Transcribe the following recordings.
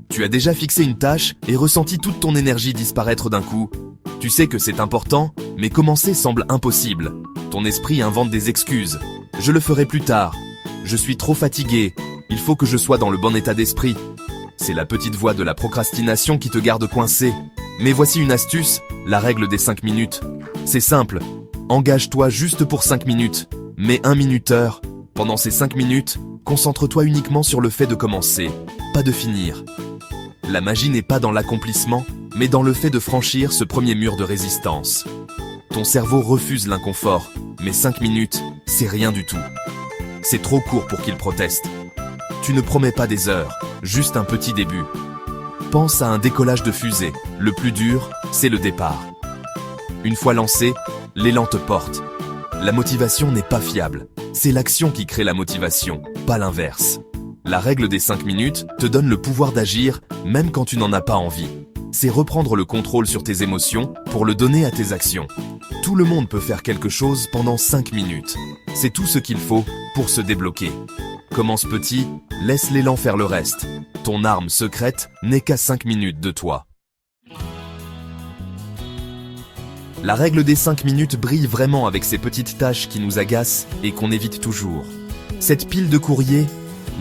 Tu as déjà fixé une tâche et ressenti toute ton énergie disparaître d'un coup. Tu sais que c'est important, mais commencer semble impossible. Ton esprit invente des excuses. Je le ferai plus tard. Je suis trop fatigué. Il faut que je sois dans le bon état d'esprit. C'est la petite voix de la procrastination qui te garde coincé. Mais voici une astuce, la règle des 5 minutes. C'est simple. Engage-toi juste pour 5 minutes. Mets un minuteur. Pendant ces 5 minutes, concentre-toi uniquement sur le fait de commencer, pas de finir. La magie n'est pas dans l'accomplissement, mais dans le fait de franchir ce premier mur de résistance. Ton cerveau refuse l'inconfort, mais 5 minutes, c'est rien du tout. C'est trop court pour qu'il proteste. Tu ne promets pas des heures, juste un petit début. Pense à un décollage de fusée. Le plus dur, c'est le départ. Une fois lancé, l'élan te porte. La motivation n'est pas fiable. C'est l'action qui crée la motivation, pas l'inverse. La règle des 5 minutes te donne le pouvoir d'agir, même quand tu n'en as pas envie. C'est reprendre le contrôle sur tes émotions pour le donner à tes actions. Tout le monde peut faire quelque chose pendant 5 minutes. C'est tout ce qu'il faut pour se débloquer. Commence petit, laisse l'élan faire le reste. Ton arme secrète n'est qu'à 5 minutes de toi. La règle des 5 minutes brille vraiment avec ces petites tâches qui nous agacent et qu'on évite toujours. Cette pile de courrier,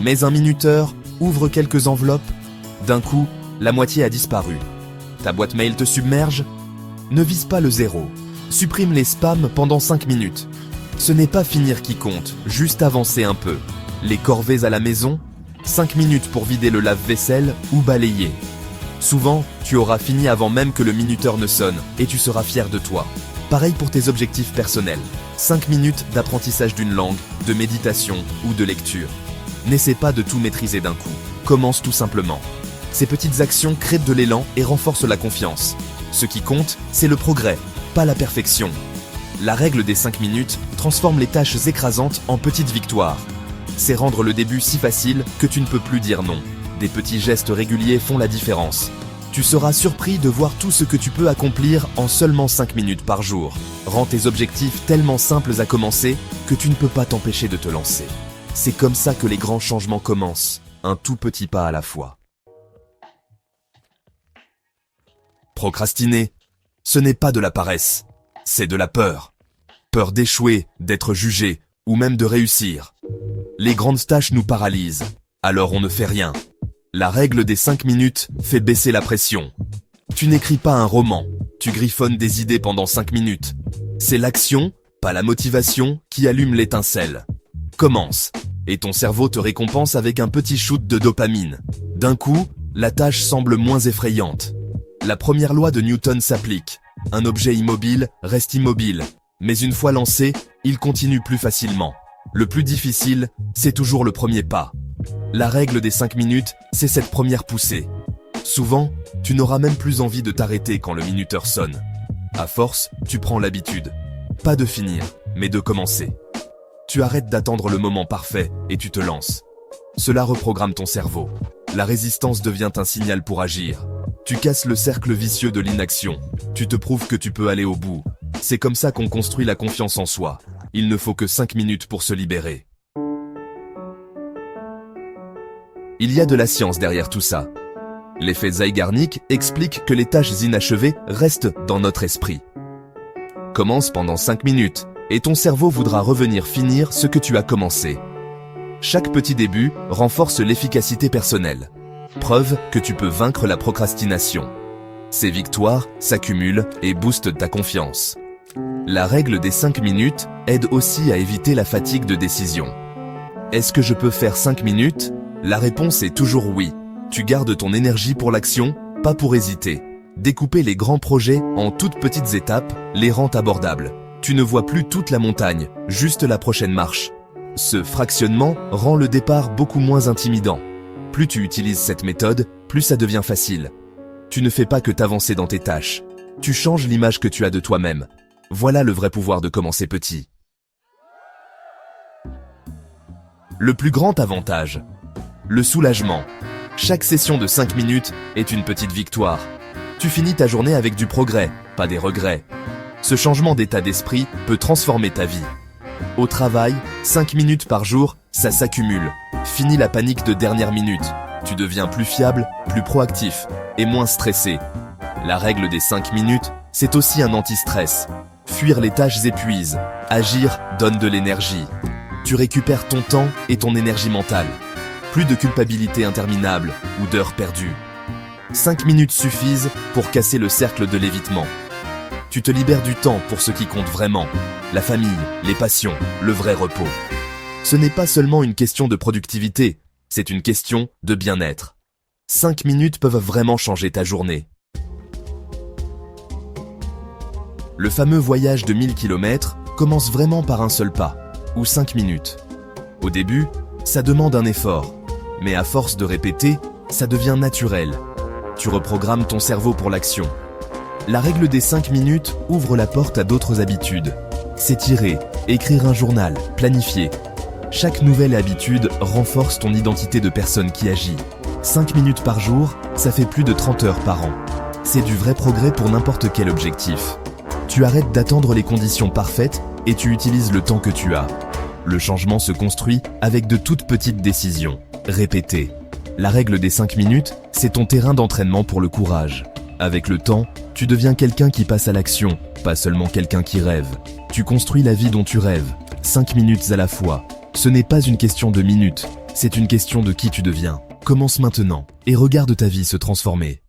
mets un minuteur, ouvre quelques enveloppes. D'un coup, la moitié a disparu. Ta boîte mail te submerge? Ne vise pas le zéro. Supprime les spams pendant 5 minutes. Ce n'est pas finir qui compte, juste avancer un peu. Les corvées à la maison? 5 minutes pour vider le lave-vaisselle ou balayer. Souvent, tu auras fini avant même que le minuteur ne sonne et tu seras fier de toi. Pareil pour tes objectifs personnels. 5 minutes d'apprentissage d'une langue, de méditation ou de lecture. N'essaie pas de tout maîtriser d'un coup. Commence tout simplement. Ces petites actions créent de l'élan et renforcent la confiance. Ce qui compte, c'est le progrès, pas la perfection. La règle des 5 minutes transforme les tâches écrasantes en petites victoires. C'est rendre le début si facile que tu ne peux plus dire non. Des petits gestes réguliers font la différence. Tu seras surpris de voir tout ce que tu peux accomplir en seulement 5 minutes par jour. Rends tes objectifs tellement simples à commencer que tu ne peux pas t'empêcher de te lancer. C'est comme ça que les grands changements commencent, un tout petit pas à la fois. Procrastiner, ce n'est pas de la paresse, c'est de la peur. Peur d'échouer, d'être jugé, ou même de réussir. Les grandes tâches nous paralysent, alors on ne fait rien. La règle des 5 minutes fait baisser la pression. Tu n'écris pas un roman, tu griffonnes des idées pendant 5 minutes. C'est l'action, pas la motivation, qui allume l'étincelle. Commence, et ton cerveau te récompense avec un petit shoot de dopamine. D'un coup, la tâche semble moins effrayante. La première loi de Newton s'applique. Un objet immobile reste immobile, mais une fois lancé, il continue plus facilement. Le plus difficile, c'est toujours le premier pas. La règle des 5 minutes, c'est cette première poussée. Souvent, tu n'auras même plus envie de t'arrêter quand le minuteur sonne. À force, tu prends l'habitude. Pas de finir, mais de commencer. Tu arrêtes d'attendre le moment parfait et tu te lances. Cela reprogramme ton cerveau. La résistance devient un signal pour agir. Tu casses le cercle vicieux de l'inaction. Tu te prouves que tu peux aller au bout. C'est comme ça qu'on construit la confiance en soi. Il ne faut que 5 minutes pour se libérer. Il y a de la science derrière tout ça. L'effet Zeigarnik explique que les tâches inachevées restent dans notre esprit. Commence pendant 5 minutes et ton cerveau voudra revenir finir ce que tu as commencé. Chaque petit début renforce l'efficacité personnelle. Preuve que tu peux vaincre la procrastination. Ces victoires s'accumulent et boostent ta confiance. La règle des 5 minutes aide aussi à éviter la fatigue de décision. Est-ce que je peux faire 5 minutes ? La réponse est toujours oui. Tu gardes ton énergie pour l'action, pas pour hésiter. Découper les grands projets en toutes petites étapes les rend abordables. Tu ne vois plus toute la montagne, juste la prochaine marche. Ce fractionnement rend le départ beaucoup moins intimidant. Plus tu utilises cette méthode, plus ça devient facile. Tu ne fais pas que t'avancer dans tes tâches. Tu changes l'image que tu as de toi-même. Voilà le vrai pouvoir de commencer petit. Le plus grand avantage, le soulagement. Chaque session de 5 minutes est une petite victoire. Tu finis ta journée avec du progrès, pas des regrets. Ce changement d'état d'esprit peut transformer ta vie. Au travail, 5 minutes par jour, ça s'accumule. Fini la panique de dernière minute. Tu Tu deviens plus fiable, plus proactif et moins stressé. La règle des 5 minutes, c'est aussi un anti-stress. Fuir les tâches épuise, agir donne de l'énergie. Tu récupères ton temps et ton énergie mentale. Plus de culpabilité interminable ou d'heures perdues. 5 minutes suffisent pour casser le cercle de l'évitement. Tu te libères du temps pour ce qui compte vraiment. La famille, les passions, le vrai repos. Ce n'est pas seulement une question de productivité, c'est une question de bien-être. 5 minutes peuvent vraiment changer ta journée. Le fameux voyage de 1000 km commence vraiment par un seul pas, ou 5 minutes. Au début, ça demande un effort, mais à force de répéter, ça devient naturel. Tu reprogrammes ton cerveau pour l'action. La règle des 5 minutes ouvre la porte à d'autres habitudes. S'étirer, écrire un journal, planifier. Chaque nouvelle habitude renforce ton identité de personne qui agit. 5 minutes par jour, ça fait plus de 30 heures par an. C'est du vrai progrès pour n'importe quel objectif. Tu arrêtes d'attendre les conditions parfaites et tu utilises le temps que tu as. Le changement se construit avec de toutes petites décisions. Répétez. La règle des 5 minutes, c'est ton terrain d'entraînement pour le courage. Avec le temps, tu deviens quelqu'un qui passe à l'action, pas seulement quelqu'un qui rêve. Tu construis la vie dont tu rêves, 5 minutes à la fois. Ce n'est pas une question de minutes, c'est une question de qui tu deviens. Commence maintenant et regarde ta vie se transformer.